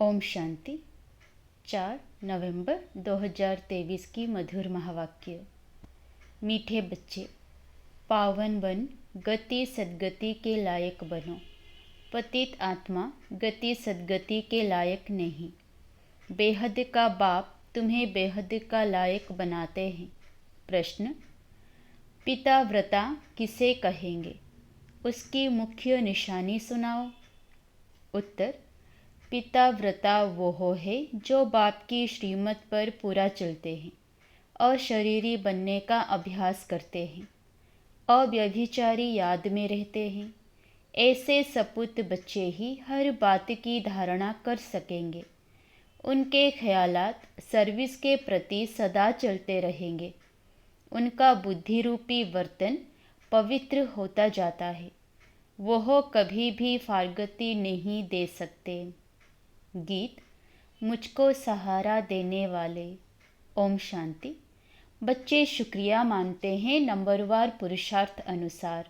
ओम शांति। 4 नवंबर 2023 की मधुर महावाक्य। मीठे बच्चे, पावन बन गति सद्गति के लायक बनो। पतित आत्मा गति सद्गति के लायक नहीं। बेहद का बाप तुम्हें बेहद का लायक बनाते हैं। प्रश्न, पिता व्रता किसे कहेंगे? उसकी मुख्य निशानी सुनाओ। उत्तर, पिता व्रता वो है जो बाप की श्रीमत पर पूरा चलते हैं, अशरीरी बनने का अभ्यास करते हैं, अव्यभिचारी याद में रहते हैं। ऐसे सपूत बच्चे ही हर बात की धारणा कर सकेंगे। उनके ख्यालात सर्विस के प्रति सदा चलते रहेंगे। उनका बुद्धि रूपी वर्तन पवित्र होता जाता है। वह कभी भी फारगती नहीं दे सकते। गीत, मुझको सहारा देने वाले। ओम शांति। बच्चे शुक्रिया मानते हैं नंबरवार पुरुषार्थ अनुसार।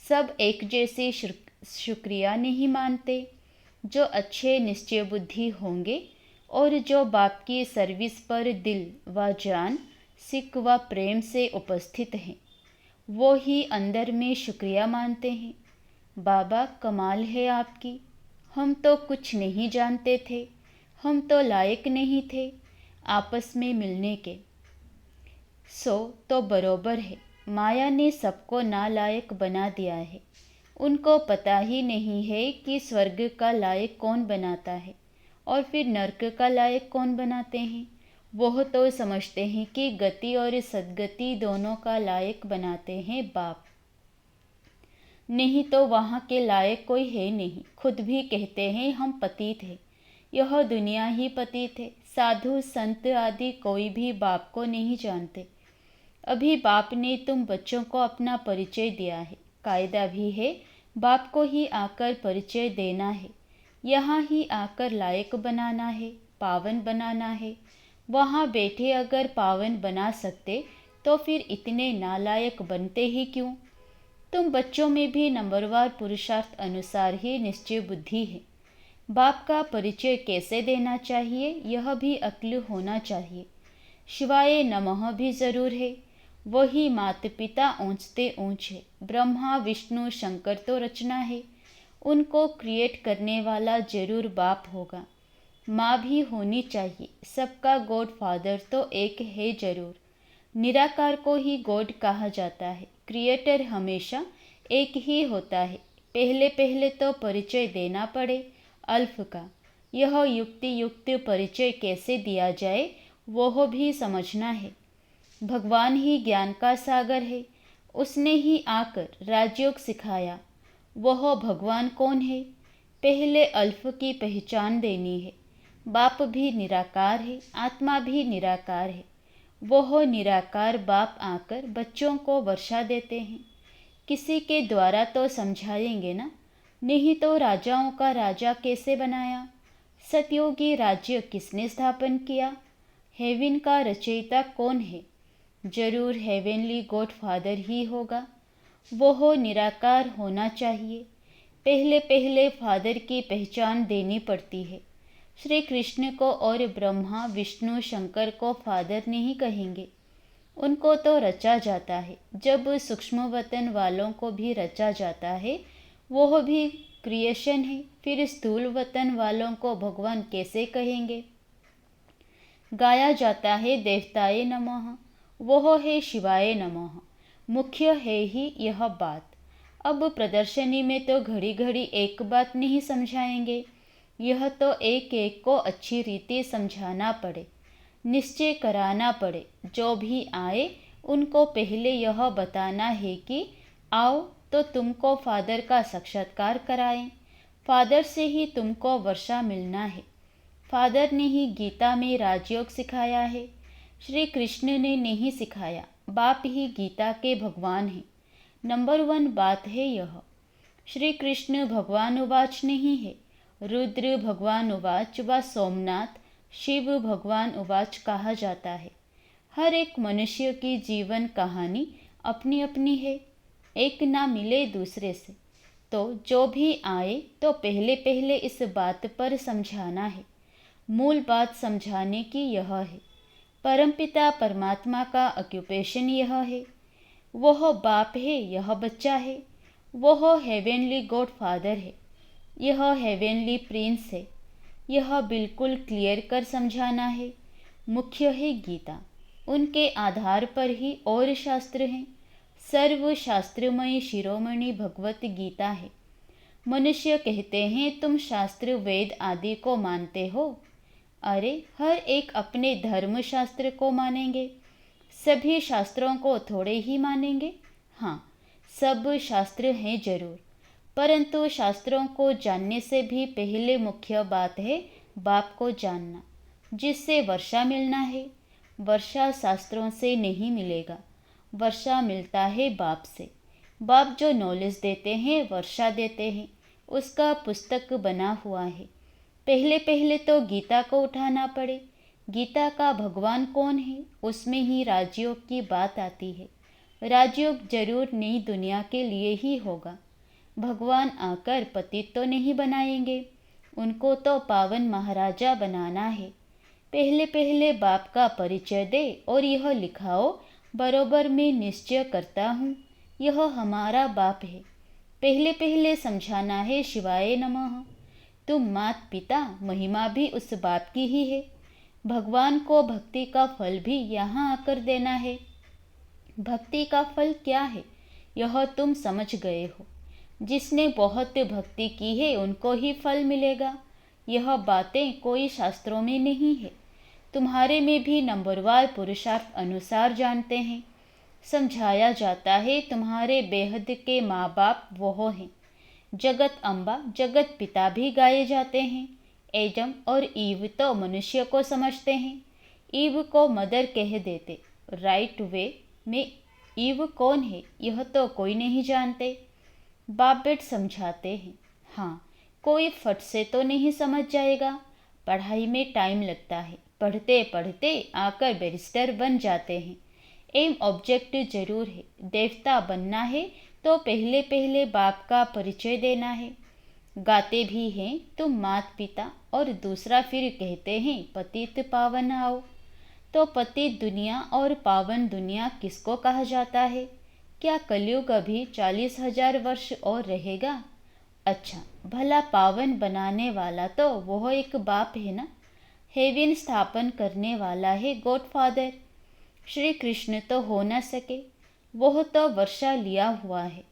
सब एक जैसे शुक्रिया नहीं मानते। जो अच्छे निश्चय बुद्धि होंगे और जो बाप की सर्विस पर दिल व जान सिक व प्रेम से उपस्थित हैं, वो ही अंदर में शुक्रिया मानते हैं। बाबा, कमाल है आपकी। हम तो कुछ नहीं जानते थे, हम तो लायक नहीं थे आपस में मिलने के। सो तो बरोबर है, माया ने सबको नालायक बना दिया है। उनको पता ही नहीं है कि स्वर्ग का लायक कौन बनाता है और फिर नर्क का लायक कौन बनाते हैं। वह तो समझते हैं कि गति और सद्गति दोनों का लायक बनाते हैं बाप। नहीं तो वहाँ के लायक कोई है नहीं। खुद भी कहते हैं हम पतित हैं। यह दुनिया ही पतित है। साधु संत आदि कोई भी बाप को नहीं जानते। अभी बाप ने तुम बच्चों को अपना परिचय दिया है। कायदा भी है, बाप को ही आकर परिचय देना है। यहाँ ही आकर लायक बनाना है, पावन बनाना है। वहाँ बैठे अगर पावन बना सकते तो फिर इतने नालायक बनते ही क्यों? तुम बच्चों में भी नंबरवार पुरुषार्थ अनुसार ही निश्चय बुद्धि है। बाप का परिचय कैसे देना चाहिए यह भी अक्ल होना चाहिए। शिवाय नमः भी जरूर है। वही माता पिता ऊंचते ऊंच है। ब्रह्मा विष्णु शंकर तो रचना है। उनको क्रिएट करने वाला जरूर बाप होगा। माँ भी होनी चाहिए। सबका गॉड फादर तो एक है जरूर। निराकार को ही गॉड कहा जाता है। क्रिएटर हमेशा एक ही होता है। पहले पहले तो परिचय देना पड़े अल्फ का। यह युक्ति युक्त परिचय कैसे दिया जाए वह भी समझना है। भगवान ही ज्ञान का सागर है। उसने ही आकर राजयोग सिखाया। वह भगवान कौन है? पहले अल्फ की पहचान देनी है। बाप भी निराकार है, आत्मा भी निराकार है। वह निराकार बाप आकर बच्चों को वर्षा देते हैं। किसी के द्वारा तो समझाएंगे ना, नहीं तो राजाओं का राजा कैसे बनाया? सतयोगी राज्य किसने स्थापन किया? हेवन का रचयिता कौन है? जरूर हेवनली गॉड फादर ही होगा। वह निराकार होना चाहिए। पहले पहले फादर की पहचान देनी पड़ती है। श्री कृष्ण को और ब्रह्मा विष्णु शंकर को फादर नहीं कहेंगे। उनको तो रचा जाता है। जब सूक्ष्म वतन वालों को भी रचा जाता है, वह भी क्रिएशन है। फिर स्थूल वतन वालों को भगवान कैसे कहेंगे? गाया जाता है देवताए नमः, वह है शिवाय नमः। मुख्य है ही यह बात। अब प्रदर्शनी में तो घड़ी घड़ी एक बात नहीं समझाएंगे। यह तो एक एक को अच्छी रीति समझाना पड़े, निश्चय कराना पड़े। जो भी आए उनको पहले यह बताना है कि आओ तो तुमको फादर का साक्षात्कार कराएं। फादर से ही तुमको वर्षा मिलना है। फादर ने ही गीता में राजयोग सिखाया है। श्री कृष्ण ने नहीं सिखाया। बाप ही गीता के भगवान हैं। नंबर 1 बात है यह। श्री कृष्ण भगवान उवाच नहीं है। रुद्र भगवान उवाच व सोमनाथ शिव भगवान उवाच कहा जाता है। हर एक मनुष्य की जीवन कहानी अपनी अपनी है। एक ना मिले दूसरे से। तो जो भी आए तो पहले पहले इस बात पर समझाना है। मूल बात समझाने की यह है। परमपिता परमात्मा का ऑक्यूपेशन यह है। वह बाप है, यह बच्चा है। वह हेवेनली गॉड फादर है, यह हेवेनली प्रिंस है। यह बिल्कुल क्लियर कर समझाना है। मुख्य है गीता, उनके आधार पर ही और शास्त्र हैं। सर्व शास्त्रमयी शिरोमणि भगवत गीता है। मनुष्य कहते हैं तुम शास्त्र वेद आदि को मानते हो। अरे हर एक अपने धर्म शास्त्र को मानेंगे, सभी शास्त्रों को थोड़े ही मानेंगे। हाँ, सब शास्त्र हैं जरूर, परंतु शास्त्रों को जानने से भी पहले मुख्य बात है बाप को जानना, जिससे वर्षा मिलना है। वर्षा शास्त्रों से नहीं मिलेगा, वर्षा मिलता है बाप से। बाप जो नॉलेज देते हैं वर्षा देते हैं, उसका पुस्तक बना हुआ है। पहले पहले तो गीता को उठाना पड़े। गीता का भगवान कौन है, उसमें ही राजयोग की बात आती है। राजयोग जरूर नई दुनिया के लिए ही होगा। भगवान आकर पतित तो नहीं बनाएंगे, उनको तो पावन महाराजा बनाना है। पहले पहले बाप का परिचय दे और यह लिखाओ, बरोबर मैं निश्चय करता हूँ यह हमारा बाप है। पहले पहले समझाना है शिवाय नमः। तुम मात पिता, महिमा भी उस बाप की ही है। भगवान को भक्ति का फल भी यहाँ आकर देना है। भक्ति का फल क्या है यह तुम समझ गए हो। जिसने बहुत भक्ति की है उनको ही फल मिलेगा। यह बातें कोई शास्त्रों में नहीं है, तुम्हारे में भी नंबरवार पुरुषार्थ अनुसार जानते हैं। समझाया जाता है तुम्हारे बेहद के माँ बाप वो हैं। जगत अम्बा, जगत पिता भी गाए जाते हैं। एडम और ईव तो मनुष्य को समझते हैं, ईव को मदर कह देते। राइट वे में ईव कौन है यह तो कोई नहीं जानते। बाप बेट समझाते हैं। हाँ, कोई फट से तो नहीं समझ जाएगा, पढ़ाई में टाइम लगता है, पढ़ते पढ़ते आकर बैरिस्टर बन जाते हैं। एम ऑब्जेक्ट जरूर है, देवता बनना है तो पहले पहले बाप का परिचय देना है। गाते भी हैं तुम मात पिता, और दूसरा फिर कहते हैं पतित पावन आओ। तो पतित दुनिया और पावन दुनिया किसको कहा जाता है? क्या कलयुग अभी 40,000 वर्ष और रहेगा? अच्छा, भला पावन बनाने वाला तो वह एक बाप है ना। हेवन स्थापन करने वाला है गॉड फादर। श्री कृष्ण तो हो न सके, वह तो वर्षा लिया हुआ है।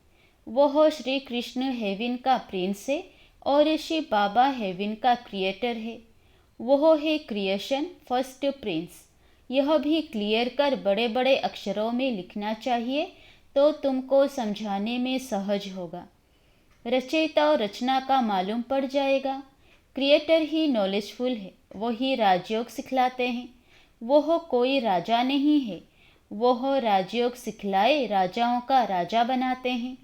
वह श्री कृष्ण हेवन का प्रिंस है और शिव बाबा हेवन का क्रिएटर है। वह है क्रिएशन फर्स्ट प्रिंस। यह भी क्लियर कर बड़े बड़े अक्षरों में लिखना चाहिए तो तुमको समझाने में सहज होगा। रचयिता और रचना का मालूम पड़ जाएगा। क्रिएटर ही नॉलेजफुल है, वही राजयोग सिखलाते हैं। वह कोई राजा नहीं है, वह राजयोग सिखलाए राजाओं का राजा बनाते हैं।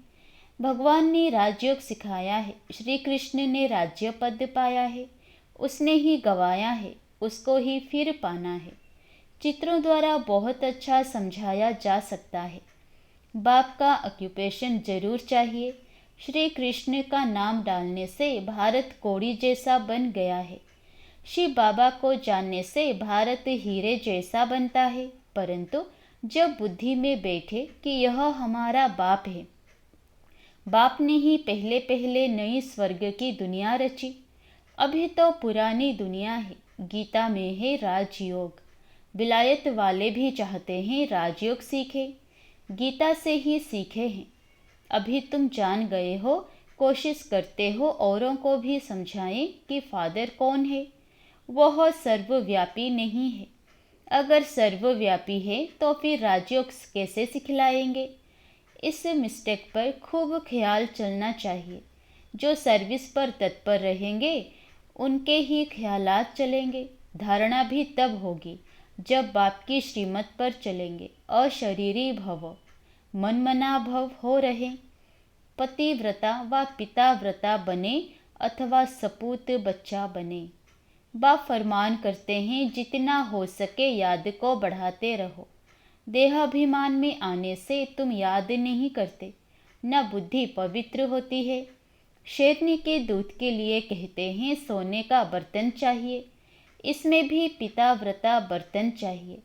भगवान ने राजयोग सिखाया है, श्री कृष्ण ने राज्य पद पाया है, उसने ही गवाया है, उसको ही फिर पाना है। चित्रों द्वारा बहुत अच्छा समझाया जा सकता है। बाप का ऑक्यूपेशन जरूर चाहिए। श्री कृष्ण का नाम डालने से भारत कौड़ी जैसा बन गया है। शिव बाबा को जानने से भारत हीरे जैसा बनता है। परंतु जब बुद्धि में बैठे कि यह हमारा बाप है, बाप ने ही पहले पहले नई स्वर्ग की दुनिया रची। अभी तो पुरानी दुनिया है। गीता में है राजयोग। विलायत वाले भी चाहते हैं राजयोग सीखे, गीता से ही सीखे हैं। अभी तुम जान गए हो, कोशिश करते हो औरों को भी समझाएं कि फादर कौन है। वह सर्वव्यापी नहीं है। अगर सर्वव्यापी है तो फिर राजयोग कैसे सिखलाएंगे? इस मिस्टेक पर खूब ख्याल चलना चाहिए। जो सर्विस पर तत्पर रहेंगे उनके ही ख्यालात चलेंगे। धारणा भी तब होगी जब बाप की श्रीमत पर चलेंगे। अशरीरी भव, मनमना भव हो रहे। पतिव्रता व पिताव्रता बने अथवा सपूत बच्चा बने। बाप फरमान करते हैं जितना हो सके याद को बढ़ाते रहो। देहाभिमान में आने से तुम याद नहीं करते, न बुद्धि पवित्र होती है। शेरनी के दूध के लिए कहते हैं सोने का बर्तन चाहिए। इसमें भी पिताव्रता बर्तन चाहिए।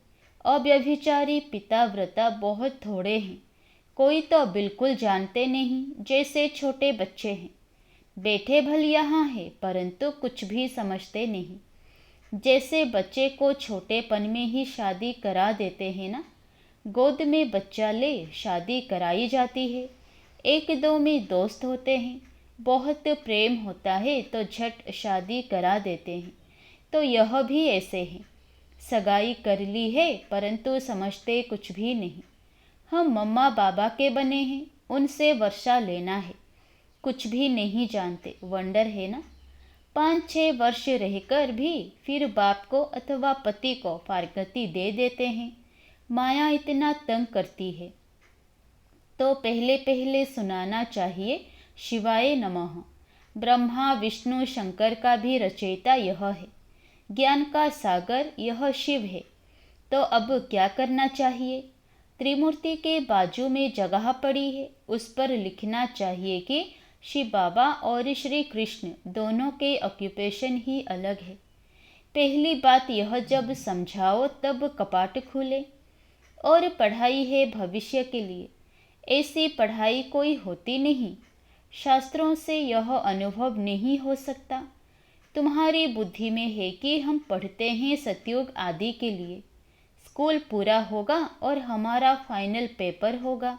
अव्यभिचारी पिताव्रता बहुत थोड़े हैं, कोई तो बिल्कुल जानते नहीं, जैसे छोटे बच्चे हैं। बैठे भल यहाँ है परंतु कुछ भी समझते नहीं। जैसे बच्चे को छोटेपन में ही शादी करा देते हैं ना, गोद में बच्चा ले शादी कराई जाती है। एक दो में दोस्त होते हैं, बहुत प्रेम होता है तो झट शादी करा देते हैं। तो यह भी ऐसे है, सगाई कर ली है परंतु समझते कुछ भी नहीं। हम मम्मा बाबा के बने हैं, उनसे वर्षा लेना है, कुछ भी नहीं जानते। वंडर है ना। 5-6 वर्ष रहकर भी फिर बाप को अथवा पति को फारगती दे देते हैं। माया इतना तंग करती है। तो पहले पहले सुनाना चाहिए शिवाय नमः। ब्रह्मा विष्णु शंकर का भी रचयिता यह है, ज्ञान का सागर यह शिव है। तो अब क्या करना चाहिए? त्रिमूर्ति के बाजू में जगह पड़ी है, उस पर लिखना चाहिए कि शिव बाबा और श्री कृष्ण दोनों के ऑक्यूपेशन ही अलग है। पहली बात यह जब समझाओ तब कपाट खुले। और पढ़ाई है भविष्य के लिए, ऐसी पढ़ाई कोई होती नहीं। शास्त्रों से यह अनुभव नहीं हो सकता। तुम्हारी बुद्धि में है कि हम पढ़ते हैं सतयुग आदि के लिए। स्कूल पूरा होगा और हमारा फाइनल पेपर होगा,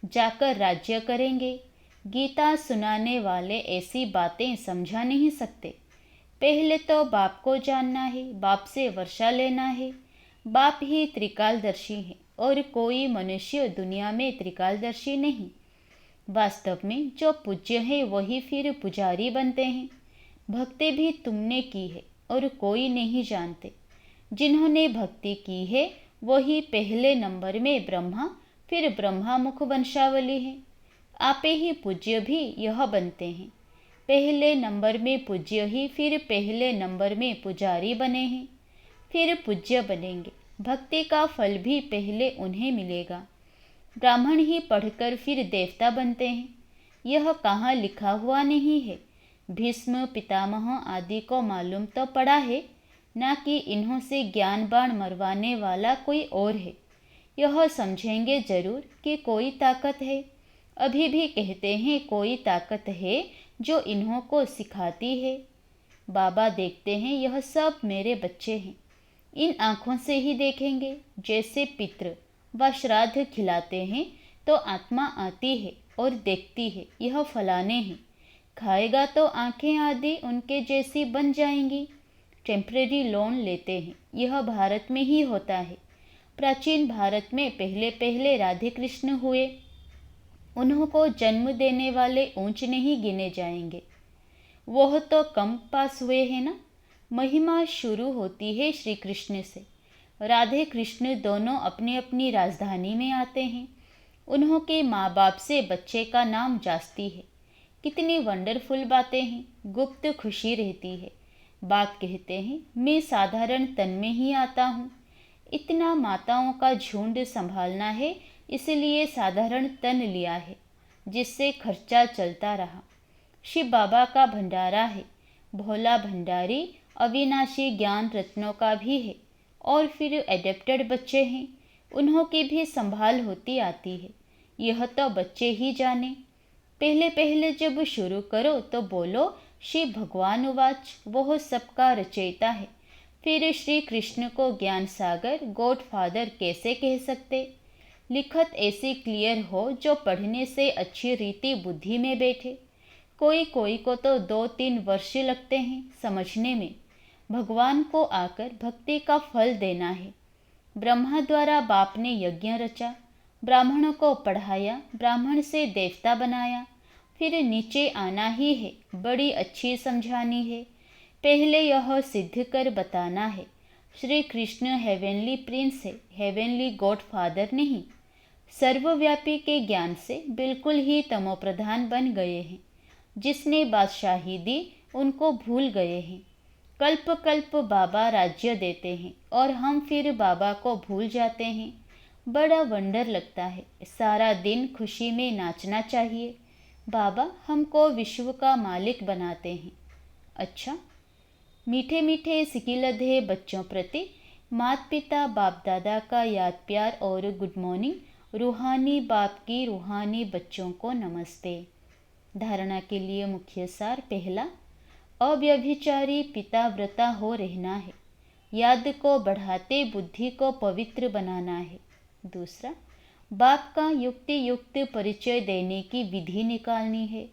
जाकर राज्य करेंगे। गीता सुनाने वाले ऐसी बातें समझा नहीं सकते। पहले तो बाप को जानना है, बाप से वर्षा लेना है। बाप ही त्रिकालदर्शी है और कोई मनुष्य दुनिया में त्रिकालदर्शी नहीं। वास्तव में जो पूज्य है वही फिर पुजारी बनते हैं। भक्ति भी तुमने की है और कोई नहीं जानते। जिन्होंने भक्ति की है वही पहले नंबर में ब्रह्मा, फिर ब्रह्मा मुख वंशावली है। आपे ही पूज्य भी यह बनते हैं। पहले नंबर में पूज्य ही फिर पहले नंबर में पुजारी बने हैं, फिर पूज्य बनेंगे। भक्ति का फल भी पहले उन्हें मिलेगा। ब्राह्मण ही पढ़कर फिर देवता बनते हैं, यह कहाँ लिखा हुआ नहीं है। भीष्म पितामह आदि को मालूम तो पड़ा है, ना कि इन्हों से ज्ञान बाण मरवाने वाला कोई और है। यह समझेंगे जरूर कि कोई ताकत है। अभी भी कहते हैं कोई ताकत है जो इन्हों को सिखाती है। बाबा देखते हैं यह सब मेरे बच्चे हैं। इन आँखों से ही देखेंगे। जैसे पितृ व श्राद्ध खिलाते हैं तो आत्मा आती है और देखती है यह फलाने हैं, खाएगा तो आँखें आदि उनके जैसी बन जाएंगी। टेम्परेरी लोन लेते हैं, यह भारत में ही होता है। प्राचीन भारत में पहले पहले राधे कृष्ण हुए, उन्हों को जन्म देने वाले ऊंच नहीं गिने जाएंगे। वह तो कम पास हुए हैं ना। महिमा शुरू होती है श्री कृष्ण से। राधे कृष्ण दोनों अपनी अपनी राजधानी में आते हैं। उन्हों के माँ बाप से बच्चे का नाम जास्ती है। कितनी वंडरफुल बातें हैं, गुप्त खुशी रहती है। बाप कहते हैं मैं साधारण तन में ही आता हूँ। इतना माताओं का झुंड संभालना है, इसलिए साधारण तन लिया है, जिससे खर्चा चलता रहा। शिव बाबा का भंडारा है, भोला भंडारी अविनाशी ज्ञान रत्नों का भी है। और फिर एडेप्टेड बच्चे हैं, उन्हों की भी संभाल होती आती है। यह तो बच्चे ही जाने। पहले पहले जब शुरू करो तो बोलो श्री भगवान उवाच, वह सबका रचयिता है। फिर श्री कृष्ण को ज्ञान सागर गॉड फादर कैसे कह सकते? लिखत ऐसी क्लियर हो जो पढ़ने से अच्छी रीति बुद्धि में बैठे। कोई कोई को तो 2-3 वर्ष लगते हैं समझने में। भगवान को आकर भक्ति का फल देना है। ब्रह्मा द्वारा बाप ने यज्ञ रचा, ब्राह्मणों को पढ़ाया, ब्राह्मण से देवता बनाया। फिर नीचे आना ही है, बड़ी अच्छी समझानी है। पहले यह सिद्ध कर बताना है श्री कृष्ण हेवेनली प्रिंस है, हेवेनली गॉड फादर नहीं। सर्वव्यापी के ज्ञान से बिल्कुल ही तमोप्रधान बन गए हैं। जिसने बादशाही दी उनको भूल गए हैं। कल्प कल्प बाबा राज्य देते हैं और हम फिर बाबा को भूल जाते हैं। बड़ा वंडर लगता है। सारा दिन खुशी में नाचना चाहिए। बाबा हमको विश्व का मालिक बनाते हैं। अच्छा, मीठे मीठे सिकिलधे बच्चों प्रति माता पिता बाप दादा का याद प्यार और गुड मॉर्निंग। रूहानी बाप की रूहानी बच्चों को नमस्ते। धारणा के लिए मुख्य सार। पहला, अव्यभिचारी पिता व्रता हो रहना है। याद को बढ़ाते बुद्धि को पवित्र बनाना है। दूसरा, बाप का युक्ति युक्त परिचय देने की विधि निकालनी है।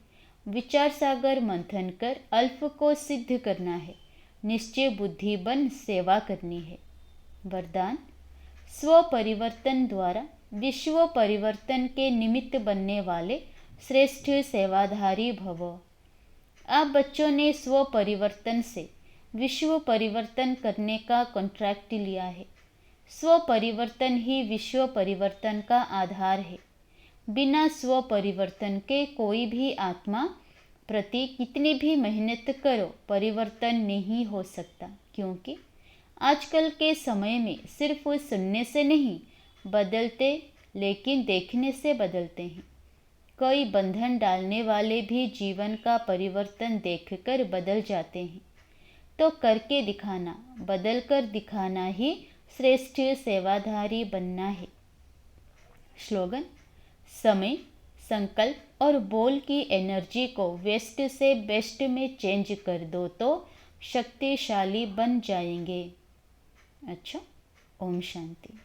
विचार सागर मंथन कर अल्प को सिद्ध करना है। निश्चय बुद्धि बन सेवा करनी है। वरदान, स्व परिवर्तन द्वारा विश्व परिवर्तन के निमित्त बनने वाले श्रेष्ठ सेवाधारी भव। आप बच्चों ने स्व परिवर्तन से विश्व परिवर्तन करने का कॉन्ट्रैक्ट लिया है। स्व परिवर्तन ही विश्व परिवर्तन का आधार है। बिना स्व परिवर्तन के कोई भी आत्मा प्रति कितनी भी मेहनत करो परिवर्तन नहीं हो सकता, क्योंकि आजकल के समय में सिर्फ सुनने से नहीं बदलते, लेकिन देखने से बदलते हैं। कई बंधन डालने वाले भी जीवन का परिवर्तन देखकर बदल जाते हैं। तो करके दिखाना, बदल कर दिखाना ही श्रेष्ठ सेवाधारी बनना है। स्लोगन, समय, संकल्प और बोल की एनर्जी को वेस्ट से बेस्ट में चेंज कर दो तो शक्तिशाली बन जाएंगे। अच्छा, ओम शांति।